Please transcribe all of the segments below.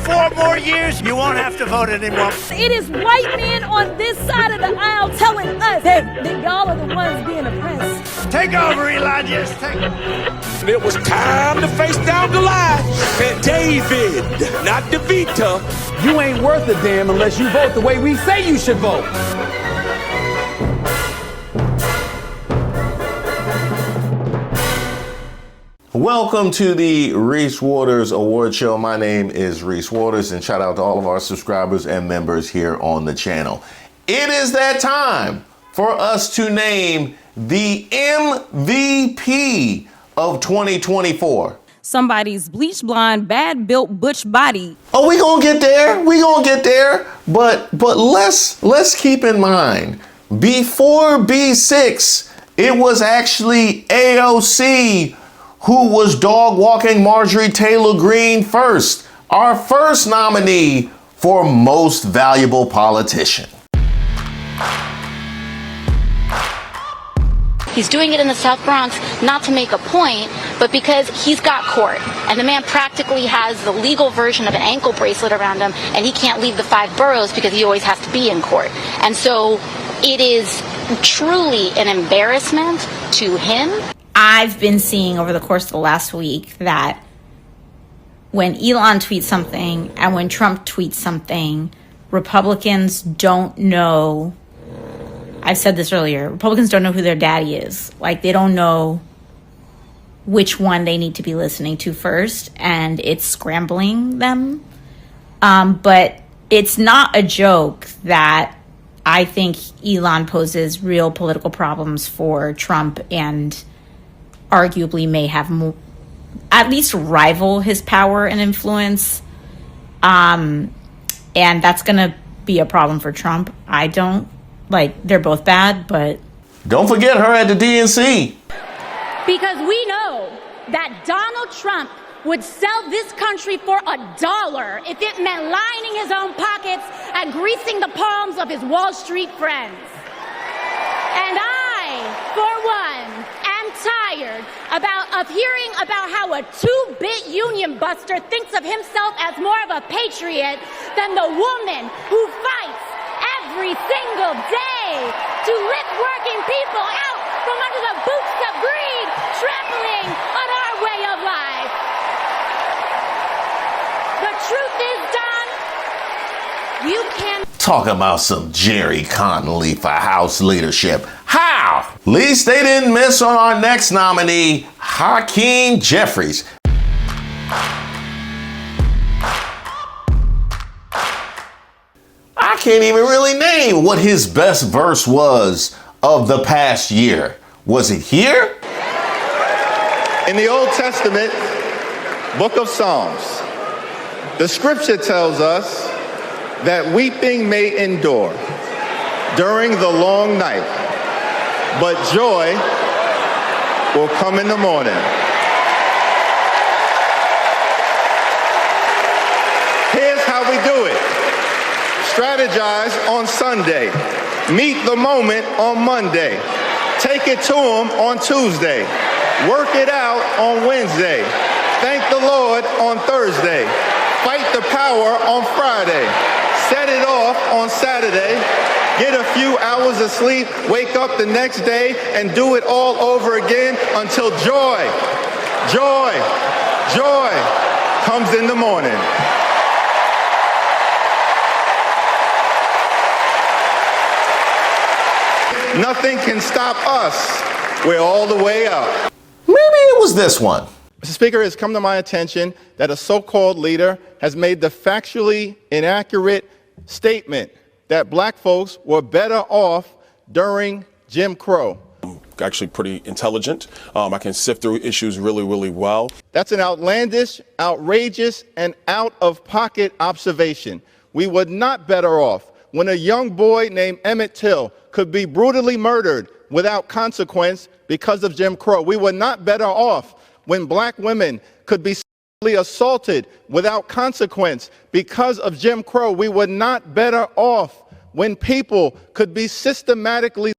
4 more years, you won't have to vote anymore. It is white men on this side of the aisle telling us that y'all are the ones being oppressed. Take over, Elijah. Take it. It was time to face down Goliath. And David, not DeVita. You ain't worth a damn unless you vote the way we say you should vote. Welcome to the Reese Waters Award Show. My name is Reese Waters, and shout out to all of our subscribers and members here on the channel. It is that time for us to name the MVP of 2024. Somebody's bleach blonde, bad built butch body. Oh, we gonna get there. We gonna get there. But let's keep in mind, before B6, it was actually AOC who was dog walking Marjorie Taylor Greene first, our first nominee for Most Valuable Politician. He's doing it in the South Bronx not to make a point, but because he's got court. And the man practically has the legal version of an ankle bracelet around him, and he can't leave the 5 boroughs because he always has to be in court. And so it is truly an embarrassment to him. I've been seeing over the course of the last week that when Elon tweets something and when Trump tweets something, Republicans don't know. I've said this earlier. Republicans don't know who their daddy is. Like, they don't know which one they need to be listening to first, and it's scrambling them. But it's not a joke that I think Elon poses real political problems for Trump and arguably may have more, at least rival his power and influence. And that's going to be a problem for Trump. They're both bad, but... Don't forget her at the DNC. Because we know that Donald Trump would sell this country for $1 if it meant lining his own pockets and greasing the palms of his Wall Street friends. And I, for one, am tired of hearing about how a 2-bit union buster thinks of himself as more of a patriot than the woman who fights every single day to lift working people out from under the boots of greed, trampling on our way of life. The truth is, Don, you can... Talking about some Jerry Connolly for House leadership. How? At least they didn't miss on our next nominee, Hakeem Jeffries. I can't even really name what his best verse was of the past year. Was it here? In the Old Testament, book of Psalms, the scripture tells us that weeping may endure during the long night, but joy will come in the morning. Here's how we do it. Strategize on Sunday. Meet the moment on Monday. Take it to him on Tuesday. Work it out on Wednesday. Thank the Lord on Thursday. Fight the power on Friday. Set it off on Saturday. Get a few hours of sleep. Wake up the next day and do it all over again until joy comes in the morning. Nothing can stop us. We're all the way up. Maybe it was this one. Mr. Speaker, it has come to my attention that a so-called leader has made the factually inaccurate statement that black folks were better off during Jim Crow. I'm actually pretty intelligent. I can sift through issues really, really well. That's an outlandish, outrageous, and out-of-pocket observation. We were not better off when a young boy named Emmett Till could be brutally murdered without consequence because of Jim Crow. We were not better off when black women could be sexually assaulted without consequence because of Jim Crow. We were not better off when people could be systematically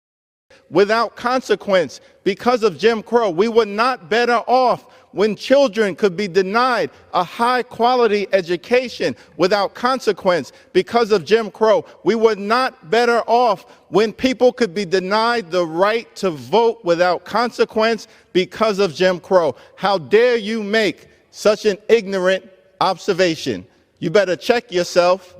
without consequence because of Jim Crow. We were not better off when children could be denied a high-quality education without consequence because of Jim Crow. We were not better off when people could be denied the right to vote without consequence because of Jim Crow. How dare you make such an ignorant observation? You better check yourself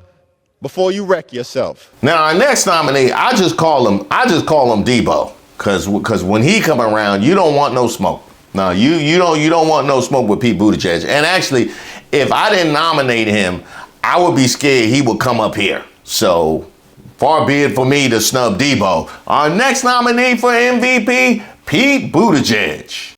before you wreck yourself. Now, our next nominee, I just call him Debo, because when he come around, you don't want no smoke. No, you don't want no smoke with Pete Buttigieg. And actually, if I didn't nominate him, I would be scared he would come up here. So far be it for me to snub Debo. Our next nominee for MVP, Pete Buttigieg.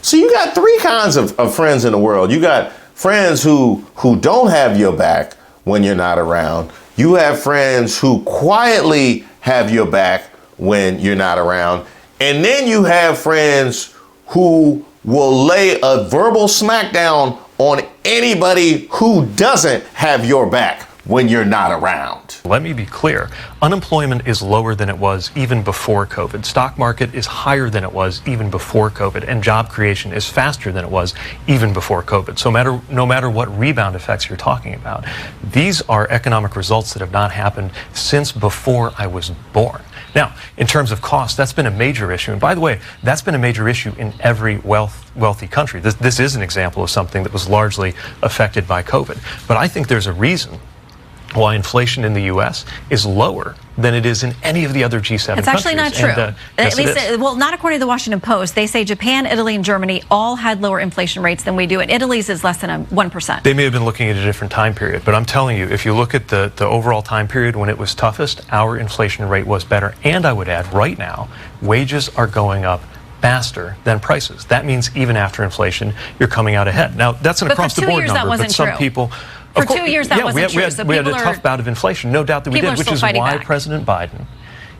So you got three kinds of friends in the world. You got friends who don't have your back when you're not around. You have friends who quietly have your back when you're not around. And then you have friends who will lay a verbal smackdown on anybody who doesn't have your back when you're not around. Let me be clear. Unemployment is lower than it was even before COVID. Stock market is higher than it was even before COVID. And job creation is faster than it was even before COVID. So no matter what rebound effects you're talking about, these are economic results that have not happened since before I was born. Now, in terms of cost, that's been a major issue. And by the way, that's been a major issue in every wealthy country. This is an example of something that was largely affected by COVID. But I think there's a reason why inflation in the U.S. is lower than it is in any of the other G7 countries. It's actually not true. At least, well, not according to the Washington Post. They say Japan, Italy, and Germany all had lower inflation rates than we do, and Italy's is less than 1%. They may have been looking at a different time period, but I'm telling you, if you look at the overall time period when it was toughest, our inflation rate was better. And I would add, right now, wages are going up faster than prices. That means even after inflation, you're coming out ahead. Now, that's an across-the-board number, but some people... For 2 years, that wasn't true. So we had a tough bout of inflation, no doubt that we did, which is why President Biden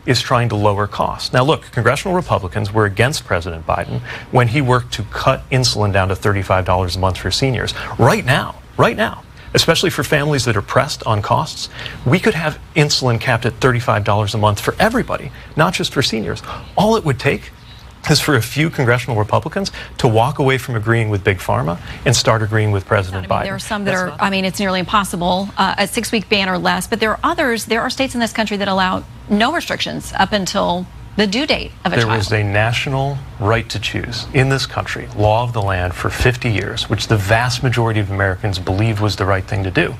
is trying to lower costs. Now, look, congressional Republicans were against President Biden when he worked to cut insulin down to $35 a month for seniors. Right now, especially for families that are pressed on costs, we could have insulin capped at $35 a month for everybody, not just for seniors. All it would take is for a few congressional Republicans to walk away from agreeing with Big Pharma and start agreeing with President Biden. There are some that it's nearly impossible, a 6-week ban or less, but there are others, there are states in this country that allow no restrictions up until the due date of a child. There was a national right to choose in this country, law of the land, for 50 years, which the vast majority of Americans believed was the right thing to do.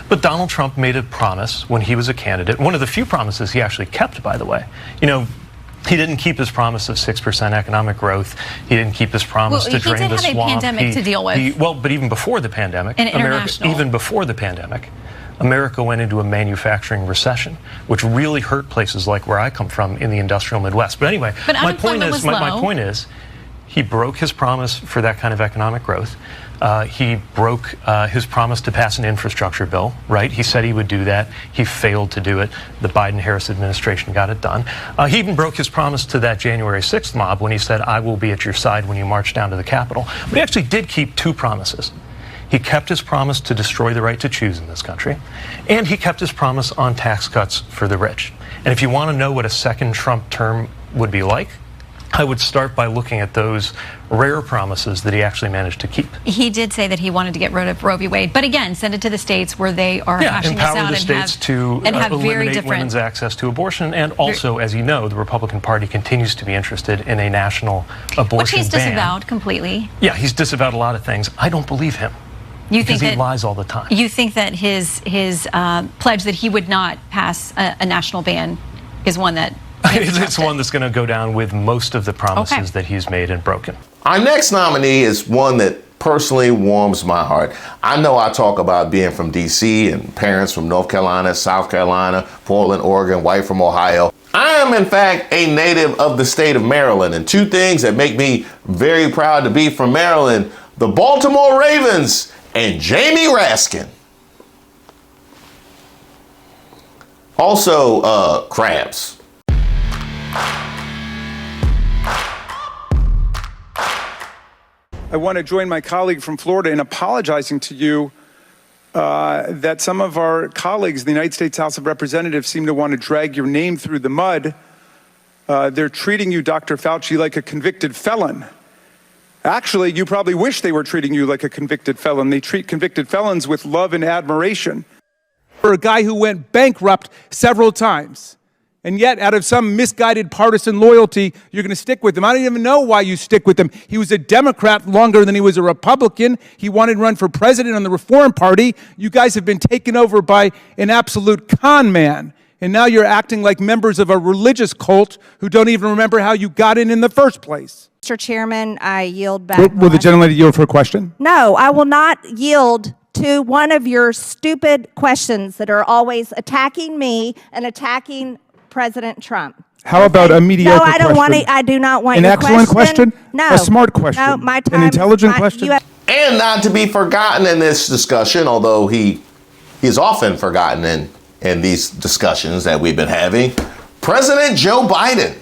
But Donald Trump made a promise when he was a candidate, one of the few promises he actually kept, by the way. He didn't keep his promise of 6% economic growth. He didn't keep his promise to drain the swamp. He did have a pandemic to deal with. But even before the pandemic, America went into a manufacturing recession, which really hurt places like where I come from in the industrial Midwest. But anyway, my point is, he broke his promise for that kind of economic growth. He broke his promise to pass an infrastructure bill, right? He said he would do that. He failed to do it. The Biden-Harris administration got it done. He even broke his promise to that January 6th mob when he said, I will be at your side when you march down to the Capitol. But he actually did keep two promises. He kept his promise to destroy the right to choose in this country, and he kept his promise on tax cuts for the rich. And if you want to know what a second Trump term would be like, I would start by looking at those rare promises that he actually managed to keep. He did say that he wanted to get rid of Roe v. Wade, but again, send it to the states where they are hashing this out empower the states to eliminate women's access to abortion. And also, as you know, the Republican Party continues to be interested in a national abortion ban. Which he's disavowed completely. Yeah, he's disavowed a lot of things. I don't believe him. Because he lies all the time. You think that his pledge that he would not pass a national ban is one that... It's one that's going to go down with most of the promises that he's made and broken. Our next nominee is one that personally warms my heart. I know I talk about being from D.C. and parents from North Carolina, South Carolina, Portland, Oregon, wife from Ohio. I am, in fact, a native of the state of Maryland. And two things that make me very proud to be from Maryland: the Baltimore Ravens and Jamie Raskin. Also, crabs. I want to join my colleague from Florida in apologizing to you that some of our colleagues in the United States House of Representatives seem to want to drag your name through the mud They're treating you, Dr. Fauci, like a convicted felon. Actually, you probably wish they were treating you like a convicted felon. They treat convicted felons with love and admiration. For a guy who went bankrupt several times, and yet out of some misguided partisan loyalty, you're going to stick with him. I don't even know why you stick with him. He was a Democrat longer than he was a Republican. He wanted to run for president on the Reform Party. You guys have been taken over by an absolute con man. And now you're acting like members of a religious cult who don't even remember how you got in the first place. Mr. Chairman, I yield back. Will the gentleman yield for a question? No, I will not yield to one of your stupid questions that are always attacking me and attacking President Trump. How about a mediocre question? No, I don't want it. I do not want an your excellent question. No. A smart question. No, my time. An intelligent question. And not to be forgotten in this discussion, although he's often forgotten in these discussions that we've been having, President Joe Biden.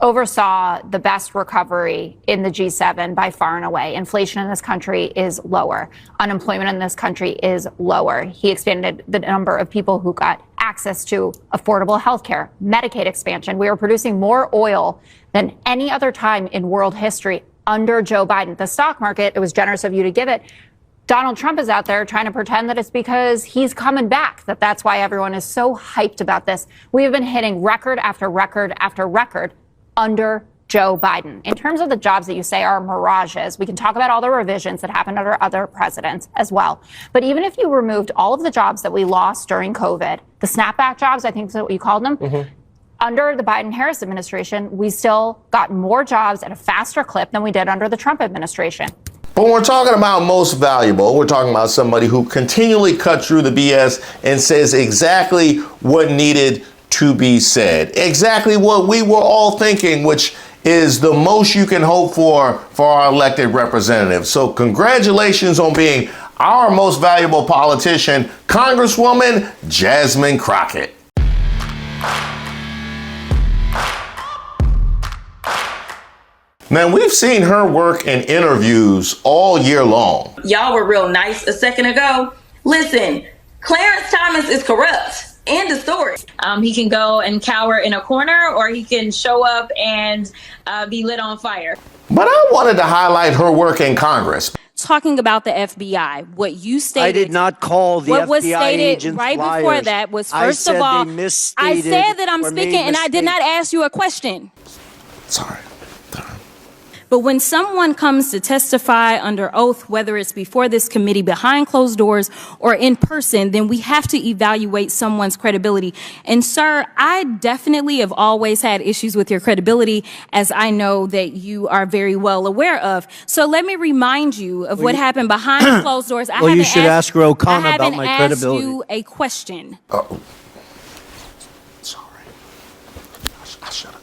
Oversaw the best recovery in the G7 by far and away. Inflation in this country is lower. Unemployment in this country is lower. He expanded the number of people who got access to affordable health care, Medicaid expansion. We are producing more oil than any other time in world history under Joe Biden. The stock market, it was generous of you to give it. Donald Trump is out there trying to pretend that it's because he's coming back, that's why everyone is so hyped about this. We have been hitting record after record after record under Joe Biden. In terms of the jobs that you say are mirages, we can talk about all the revisions that happened under other presidents as well. But even if you removed all of the jobs that we lost during COVID, the snapback jobs, I think is what you called them, under the Biden-Harris administration, we still got more jobs at a faster clip than we did under the Trump administration. But when we're talking about most valuable, we're talking about somebody who continually cuts through the BS and says exactly what needed to be said. Exactly what we were all thinking, which is the most you can hope for our elected representatives. So congratulations on being our most valuable politician, Congresswoman Jasmine Crockett. Now, we've seen her work in interviews all year long. Y'all were real nice a second ago. Listen, Clarence Thomas is corrupt. End of story. He can go and cower in a corner, or he can show up and be lit on fire. But I wanted to highlight her work in Congress. Talking about the FBI, what you stated. I did not call the what FBI was stated agents right liars. before that was, first of all, I said that I'm speaking and I did not ask you a question. Sorry. But when someone comes to testify under oath, whether it's before this committee, behind closed doors, or in person, then we have to evaluate someone's credibility. And sir, I definitely have always had issues with your credibility, as I know that you are very well aware of. So let me remind you of what happened behind closed doors. Well, you should ask O'Connor about my credibility. I haven't asked you a question. Sorry. I should have.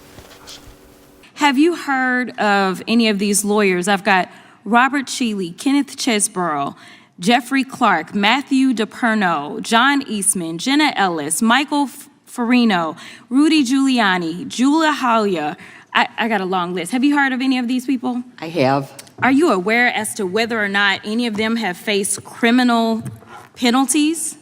Have you heard of any of these lawyers? I've got Robert Shealy, Kenneth Chesborough, Jeffrey Clark, Matthew DePerno, John Eastman, Jenna Ellis, Michael Farino, Rudy Giuliani, Julia Halia. I got a long list. Have you heard of any of these people? I have. Are you aware as to whether or not any of them have faced criminal penalties?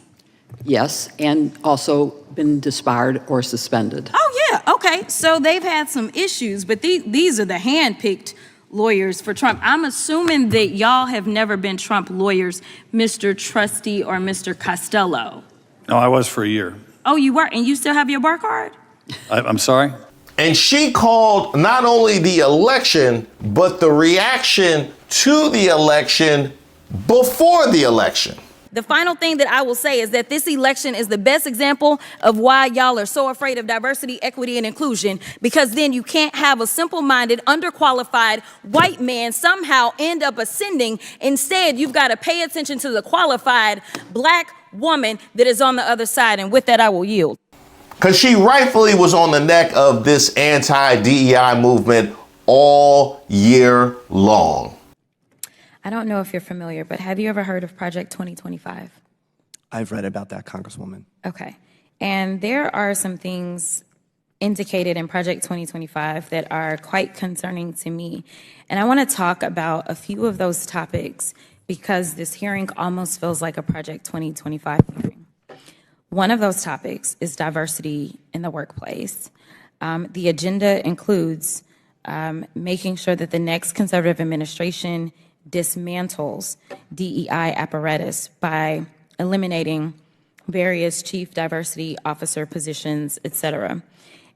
Yes, and also been disbarred or suspended. Oh, yeah. Okay. So they've had some issues, but these are the hand-picked lawyers for Trump. I'm assuming that y'all have never been Trump lawyers, Mr. Trusty or Mr. Costello. No, I was for a year. Oh, you were? And you still have your bar card? I'm sorry? And she called not only the election, but the reaction to the election before the election. The final thing that I will say is that this election is the best example of why y'all are so afraid of diversity, equity, and inclusion, because then you can't have a simple-minded, underqualified white man somehow end up ascending. Instead, you've got to pay attention to the qualified black woman that is on the other side. And with that, I will yield. Because she rightfully was on the neck of this anti-DEI movement all year long. I don't know if you're familiar, but have you ever heard of Project 2025? I've read about that, Congresswoman. Okay. And there are some things indicated in Project 2025 that are quite concerning to me. And I want to talk about a few of those topics because this hearing almost feels like a Project 2025 hearing. One of those topics is diversity in the workplace. The agenda includes making sure that the next conservative administration dismantles DEI apparatus by eliminating various chief diversity officer positions, et cetera.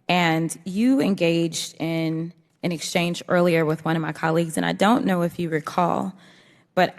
And you engaged in an exchange earlier with one of my colleagues, and I don't know if you recall, but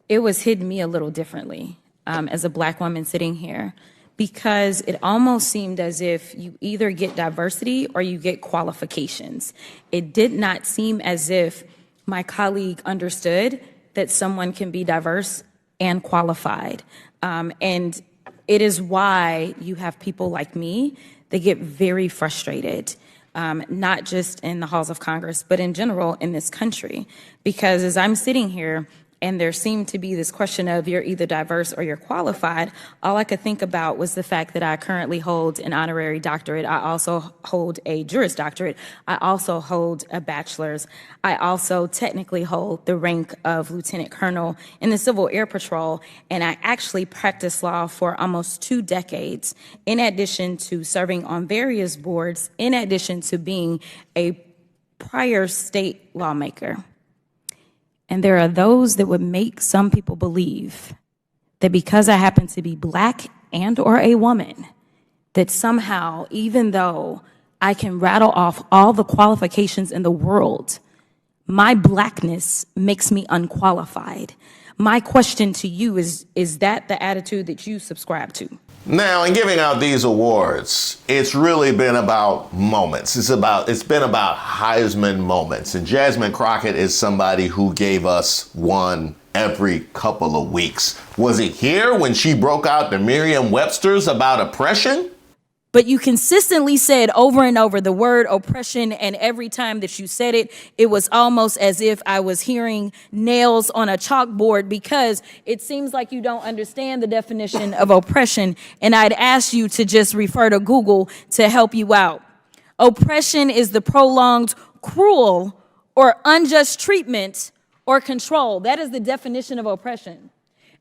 it was hitting me a little differently as a Black woman sitting here, because it almost seemed as if you either get diversity or you get qualifications. It did not seem as if my colleague understood that someone can be diverse and qualified. And it is why you have people like me that get very frustrated, not just in the halls of Congress, but in general in this country. Because as I'm sitting here, and there seemed to be this question of you're either diverse or you're qualified, all I could think about was the fact that I currently hold an honorary doctorate. I also hold a Juris Doctorate. I also hold a bachelor's. I also technically hold the rank of Lieutenant Colonel in the Civil Air Patrol, and I actually practiced law for almost 2 decades, in addition to serving on various boards, in addition to being a prior state lawmaker. And there are those that would make some people believe that because I happen to be Black and or a woman, that somehow, even though I can rattle off all the qualifications in the world, my Blackness makes me unqualified. My question to you is that the attitude that you subscribe to? Now, in giving out these awards, it's really been about moments. It's been about Heisman moments. And Jasmine Crockett is somebody who gave us one every couple of weeks. Was it here when she broke out the Merriam-Webster's about oppression? But you consistently said over and over the word oppression, and every time that you said it, it was almost as if I was hearing nails on a chalkboard, because it seems like you don't understand the definition of oppression, and I'd ask you to just refer to Google to help you out. Oppression is the prolonged, cruel, or unjust treatment or control. That is the definition of oppression.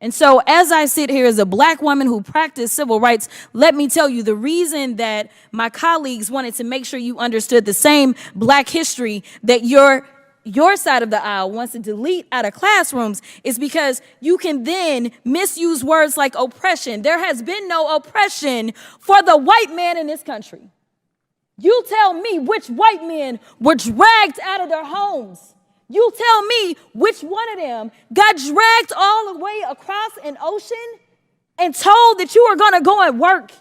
And so as I sit here as a Black woman who practiced civil rights, let me tell you the reason that my colleagues wanted to make sure you understood the same Black history that your side of the aisle wants to delete out of classrooms is because you can then misuse words like oppression. There has been no oppression for the white man in this country. You tell me which white men were dragged out of their homes. You tell me which one of them got dragged all the way across an ocean and told that you are going to go and work.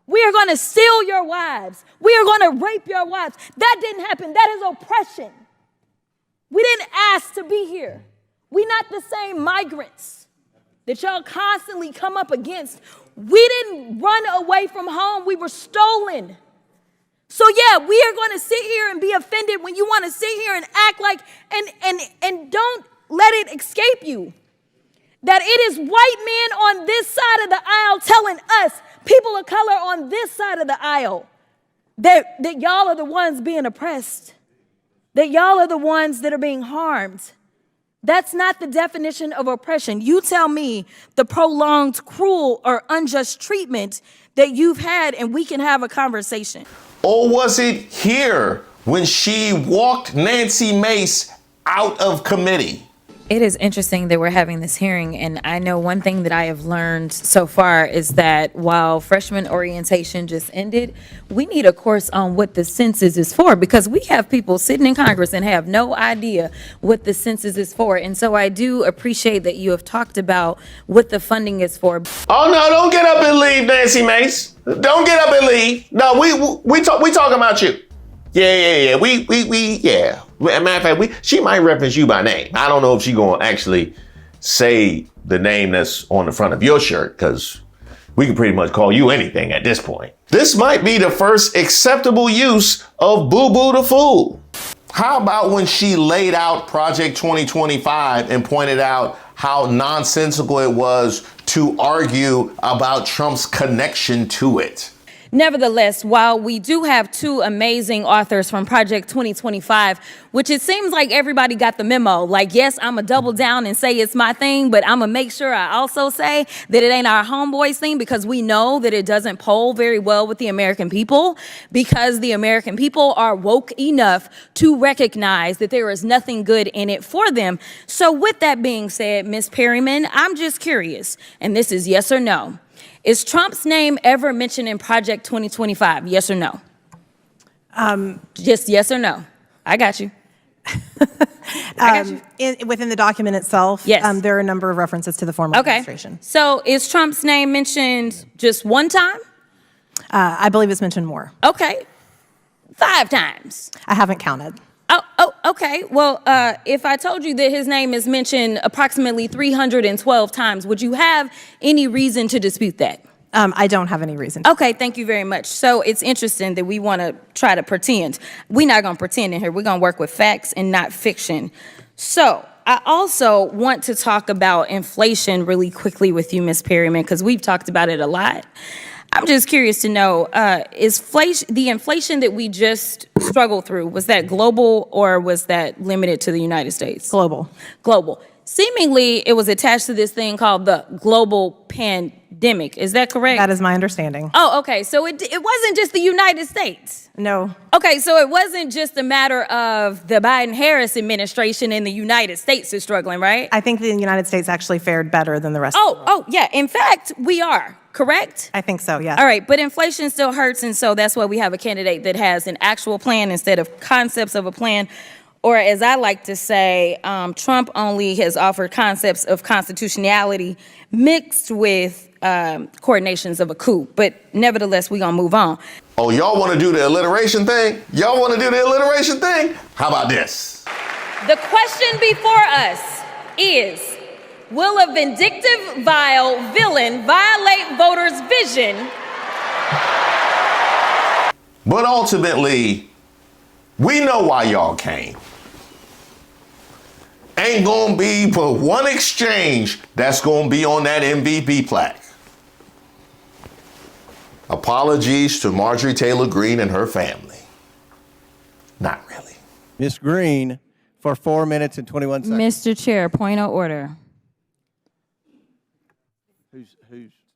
We are going to steal your wives. We are going to rape your wives. That didn't happen. That is oppression. We didn't ask to be here. We're not the same migrants that y'all constantly come up against. We didn't run away from home. We were stolen. So yeah, we are going to sit here and be offended when you want to sit here and act like, and don't let it escape you that it is white men on this side of the aisle telling us, people of color on this side of the aisle, that y'all are the ones being oppressed, that y'all are the ones that are being harmed. That's not the definition of oppression. You tell me the prolonged, cruel, or unjust treatment that you've had, and we can have a conversation. Or was it here when she walked Nancy Mace out of committee? It is interesting that we're having this hearing, and I know one thing that I have learned so far is that while freshman orientation just ended, we need a course on what the census is for, because we have people sitting in Congress and have no idea what the census is for. And so I do appreciate that you have talked about what the funding is for. Oh no, don't get up and leave, Nancy Mace. Don't get up and leave. No, we talking about you. Yeah. Yeah. Matter of fact, she might reference you by name. I don't know if she gonna actually say the name that's on the front of your shirt, because we can pretty much call you anything at this point. This might be the first acceptable use of Boo Boo the Fool. How about when she laid out Project 2025 and pointed out how nonsensical it was to argue about Trump's connection to it? Nevertheless, while we do have two amazing authors from Project 2025, which it seems like everybody got the memo. Like, yes, I'm going to double down and say it's my thing, but I'm going to make sure I also say that it ain't our homeboys thing, because we know that it doesn't poll very well with the American people, because the American people are woke enough to recognize that there is nothing good in it for them. So with that being said, Ms. Perryman, I'm just curious, and this is yes or no. Is Trump's name ever mentioned in Project 2025? Yes or no? Just yes or no. I got you. Within the document itself, yes. There are a number of references to the former administration. So is Trump's name mentioned just one time? I believe it's mentioned more. Okay. 5 times. I haven't counted. Oh, okay. Well, if I told you that his name is mentioned approximately 312 times, would you have any reason to dispute that? I don't have any reason. Okay, thank you very much. So it's interesting that we want to try to pretend. We're not going to pretend in here. We're going to work with facts and not fiction. So I also want to talk about inflation really quickly with you, Ms. Perryman, because we've talked about it a lot. I'm just curious to know, is the inflation that we just struggled through, was that global or was that limited to the United States? Global. Global. Seemingly, it was attached to this thing called the global pandemic. Is that correct? That is my understanding. Oh, okay. So it wasn't just the United States. No. Okay, so it wasn't just a matter of the Biden-Harris administration and the United States is struggling, right? I think the United States actually fared better than the rest of the world. Oh, yeah. In fact, we are. Correct? I think so, yeah. All right, but inflation still hurts, and so that's why we have a candidate that has an actual plan instead of concepts of a plan. Or as I like to say, Trump only has offered concepts of constitutionality mixed with coordinations of a coup. But nevertheless, we're going to move on. Oh, y'all want to do the alliteration thing? Y'all want to do the alliteration thing? How about this? The question before us is, will a vindictive, vile villain violate voters' vision? But ultimately, we know why y'all came. Ain't gonna be but one exchange that's gonna be on that MVP plaque. Apologies to Marjorie Taylor Greene and her family. Not really. Ms. Greene, for 4 minutes and 21 seconds. Mr. Chair, point of order. Who's?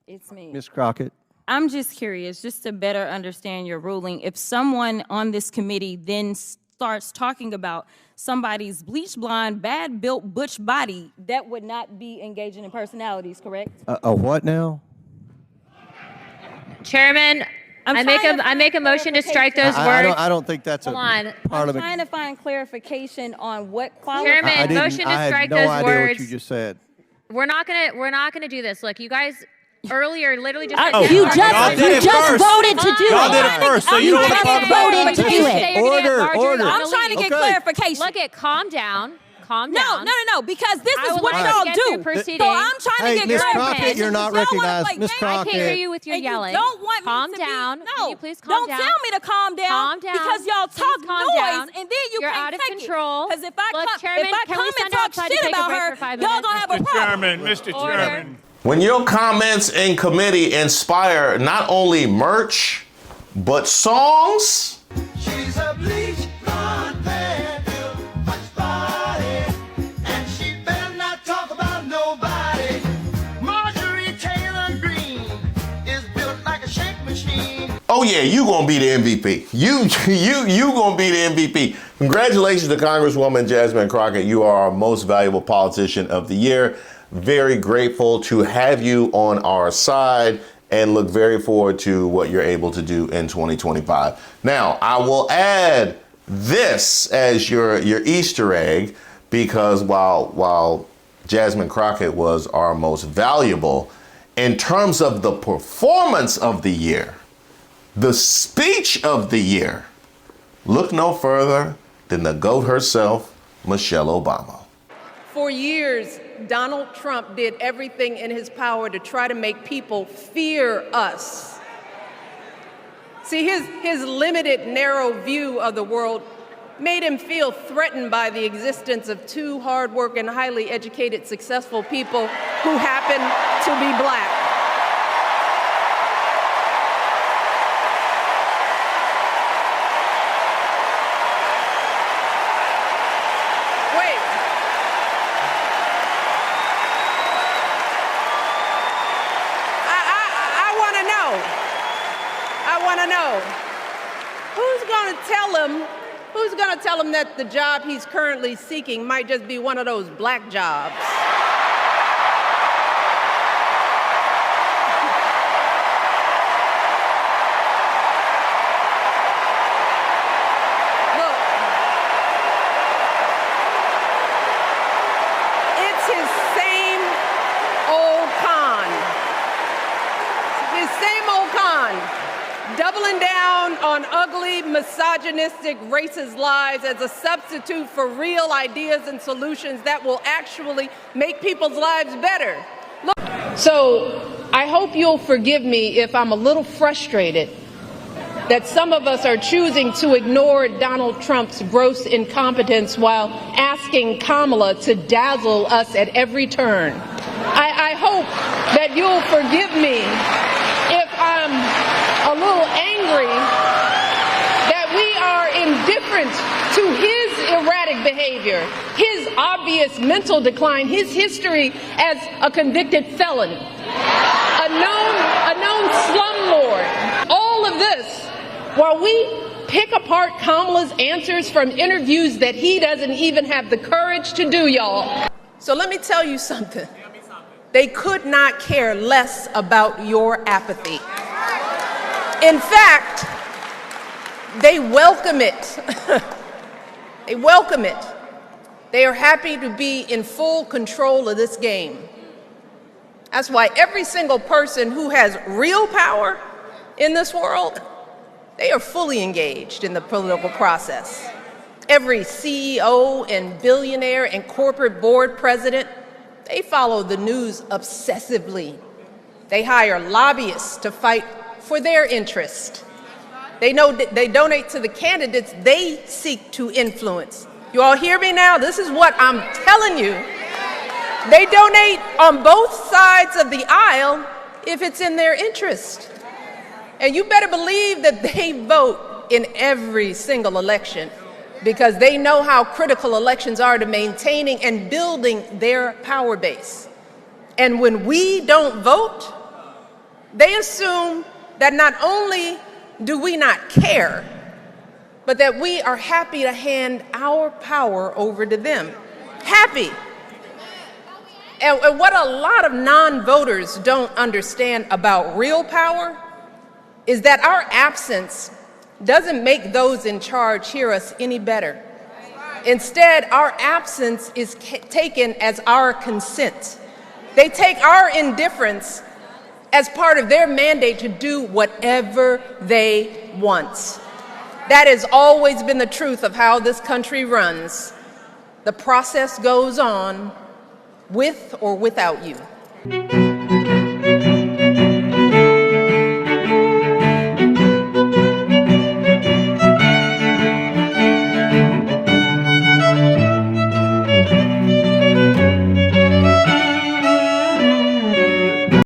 It's me. Ms. Crockett. I'm just curious, just to better understand your ruling, if someone on this committee then starts talking about somebody's bleach blonde, bad-built butch body, that would not be engaging in personalities, correct? A what now? Chairman, I make a motion to strike those words. I don't think that's Hold a on. part of I'm it. trying to find clarification on what qualifies. Chairman, motion to strike those I had no idea words. what you just said. We're not gonna do this. Look, you guys earlier literally just said You just voted to do it. Y'all did it first, so you don't want to talk about voted to do it. Order. I'm trying to get clarification. Look at calm down. No, because this is what y'all do. So I'm trying to get Ms. clarification. Crockett, you're not recognized. Ms. Crockett. I can't hear you with your yelling. You don't want calm me down. To be, Can you please calm down? Don't tell me to calm down. Calm down. Because y'all talk noise and then you You're can't out of take control. Because if I Chairman, come and stand talk outside to shit take a about break her, for 5 y'all minutes? gonna have a problem. Mr. Chairman. When your comments in committee inspire not only merch, but songs, She's a bleach blonde, bad-built butch body, and she better not talk about nobody. Marjorie Taylor Greene is built like a shake machine. oh yeah, you gonna be the MVP. You gonna be the MVP. Congratulations to Congresswoman Jasmine Crockett. You are our most valuable politician of the year. Very grateful to have you on our side and look very forward to what you're able to do in 2025. Now, I will add this as your Easter egg, because while Jasmine Crockett was our most valuable, in terms of the performance of the year, the speech of the year, look no further than the GOAT herself, Michelle Obama. For years, Donald Trump did everything in his power to try to make people fear us. See, his limited, narrow view of the world made him feel threatened by the existence of two hardworking, highly educated, successful people who happen to be black. to know, who's going to tell him that the job he's currently seeking might just be one of those black jobs? Doubling down on ugly, misogynistic, racist lies as a substitute for real ideas and solutions that will actually make people's lives better. Look, so I hope you'll forgive me if I'm a little frustrated that some of us are choosing to ignore Donald Trump's gross incompetence while asking Kamala to dazzle us at every turn. I hope that you'll forgive me if I'm a little angry that we are indifferent to his erratic behavior, his obvious mental decline, his history as a convicted felon, a known slumlord. All of this while we pick apart Kamala's answers from interviews that he doesn't even have the courage to do, y'all. So let me tell you something. They could not care less about your apathy. In fact, they welcome it. They welcome it. They are happy to be in full control of this game. That's why every single person who has real power in this world, they are fully engaged in the political process. Every CEO and billionaire and corporate board president, they follow the news obsessively. They hire lobbyists to fight for their interest. They donate to the candidates they seek to influence. You all hear me now? This is what I'm telling you. They donate on both sides of the aisle if it's in their interest. And you better believe that they vote in every single election because they know how critical elections are to maintaining and building their power base. And when we don't vote, they assume that not only do we not care, but that we are happy to hand our power over to them. Happy. And what a lot of non-voters don't understand about real power is that our absence doesn't make those in charge hear us any better. Instead, our absence is taken as our consent. They take our indifference as part of their mandate to do whatever they want. That has always been the truth of how this country runs. The process goes on with or without you.